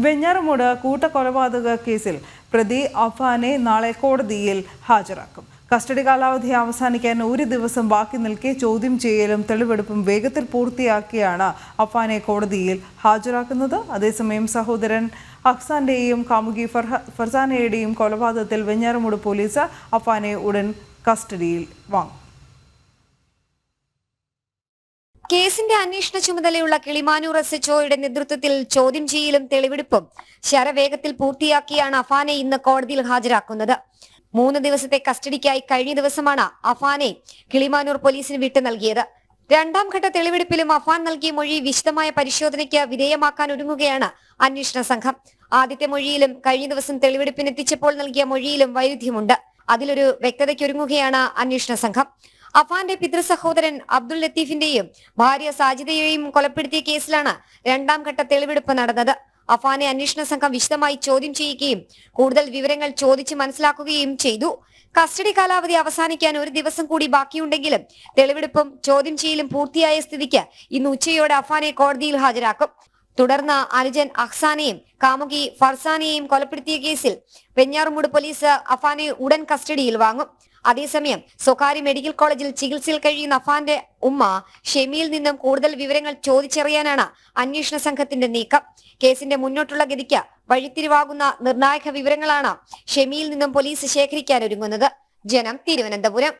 വെഞ്ഞാറമൂട് കൂട്ടക്കൊലപാതക കേസിൽ പ്രതി അഫാനെ നാളെ കോടതിയിൽ ഹാജരാക്കും. കസ്റ്റഡി കാലാവധി അവസാനിക്കാൻ ഒരു ദിവസം ബാക്കി നിൽക്കെ ചോദ്യം ചെയ്യലും തെളിവെടുപ്പും വേഗത്തിൽ പൂർത്തിയാക്കിയാണ് അഫാനെ കോടതിയിൽ ഹാജരാക്കുന്നത്. അതേസമയം സഹോദരൻ അഹ്സാന്റെയും കാമുകി ഫർസാനയുടെയും കൊലപാതകത്തിൽ വെഞ്ഞാറമൂട് പോലീസ് അഫാനെ ഉടൻ കസ്റ്റഡിയിൽ വാങ്ങും. കേസിന്റെ അന്വേഷണ ചുമതലയുള്ള കിളിമാനൂർ SHOയുടെ നേതൃത്വത്തിൽ ചോദ്യം ചെയ്യലും തെളിവെടുപ്പും ശരവേഗത്തിൽ പൂർത്തിയാക്കിയാണ് അഫാനെ ഇന്ന് കോടതിയിൽ ഹാജരാക്കുന്നത്. 3 ദിവസത്തെ കസ്റ്റഡിക്കായി കഴിഞ്ഞ ദിവസമാണ് അഫാനെ കിളിമാനൂർ പോലീസിന് വിട്ടു നൽകിയത്. 2ാം ഘട്ട തെളിവെടുപ്പിലും അഫാൻ നൽകിയ മൊഴി വിശദമായ പരിശോധനയ്ക്ക് വിധേയമാക്കാൻ ഒരുങ്ങുകയാണ് അന്വേഷണ സംഘം. ആദ്യത്തെ മൊഴിയിലും കഴിഞ്ഞ ദിവസം തെളിവെടുപ്പിനെത്തിച്ചപ്പോൾ നൽകിയ മൊഴിയിലും വൈരുദ്ധ്യമുണ്ട്. അതിലൊരു വ്യക്തതയ്ക്കൊരുങ്ങുകയാണ് അന്വേഷണ സംഘം. അഫാന്റെ പിതൃസഹോദരൻ അബ്ദുൽ ലത്തീഫിന്റെയും ഭാര്യ സാജിദയെയും കൊലപ്പെടുത്തിയ കേസിലാണ് 2ാം ഘട്ട തെളിവെടുപ്പ് നടന്നത്. അഫാനെ അന്വേഷണ സംഘം വിശദമായി ചോദ്യം ചെയ്യുകയും കൂടുതൽ വിവരങ്ങൾ ചോദിച്ച് മനസ്സിലാക്കുകയും ചെയ്തു. കസ്റ്റഡി കാലാവധി അവസാനിക്കാൻ ഒരു ദിവസം കൂടി ബാക്കിയുണ്ടെങ്കിലും തെളിവെടുപ്പും ചോദ്യം ചെയ്യലും പൂർത്തിയായ സ്ഥിതിക്ക് ഇന്ന് ഉച്ചയോടെ അഫാനെ കോടതിയിൽ ഹാജരാക്കും. തുടർന്ന് അനുജൻ അഹ്സാനെയും കാമുകി ഫർസാനെയും കൊലപ്പെടുത്തിയ കേസിൽ വെഞ്ഞാറമൂട് പോലീസ് അഫാനെ ഉടൻ കസ്റ്റഡിയിൽ വാങ്ങും. അതേസമയം സ്വകാര്യ മെഡിക്കൽ കോളേജിൽ ചികിത്സയിൽ കഴിയുന്ന അഫാന്റെ ഉമ്മ ഷെമിയിൽ നിന്നും കൂടുതൽ വിവരങ്ങൾ ചോദിച്ചറിയാനാണ് അന്വേഷണ സംഘത്തിന്റെ നീക്കം. കേസിന്റെ മുന്നോട്ടുള്ള ഗതിക്ക് വഴിത്തിരിവാകുന്ന നിർണായക വിവരങ്ങളാണ് ഷെമിയിൽ നിന്നും പോലീസ് ശേഖരിക്കാനൊരുങ്ങുന്നത്. ജനം, തിരുവനന്തപുരം.